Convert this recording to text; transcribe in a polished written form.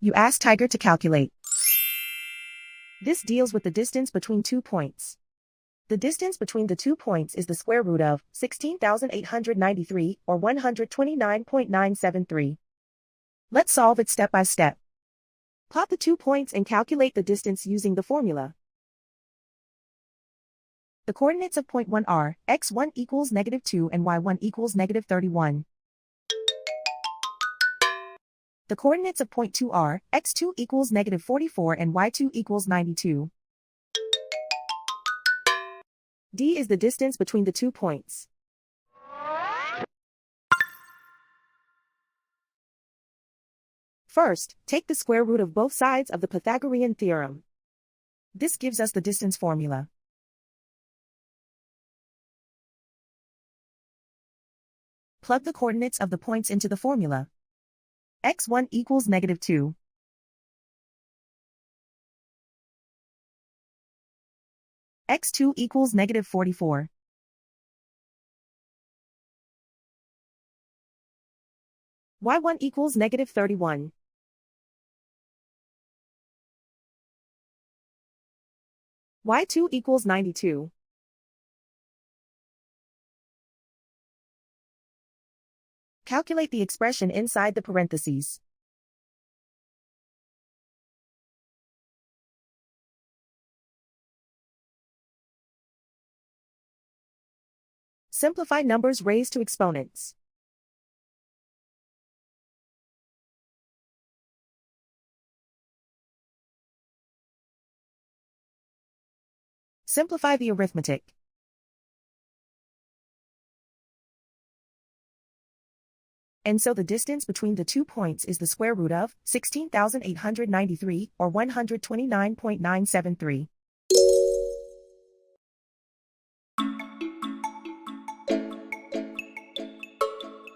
You ask Tiger to calculate. This deals with the distance between 2 points. The distance between the 2 points is the square root of 16,893, or 129.973. Let's solve it step by step. Plot the 2 points and calculate the distance using the formula. The coordinates of point 1 are x1 equals -2 and y1 equals -31. The coordinates of point 2 are x2 equals -44 and y2 equals 92. D is the distance between the 2 points. First, take the square root of both sides of the Pythagorean theorem. This gives us the distance formula. Plug the coordinates of the points into the formula. x1 equals -2. x2 equals -44. y1 equals -31. y2 equals 92. Calculate the expression inside the parentheses. Simplify numbers raised to exponents. Simplify the arithmetic. And so the distance between the 2 points is the square root of 16,893, or 129.973.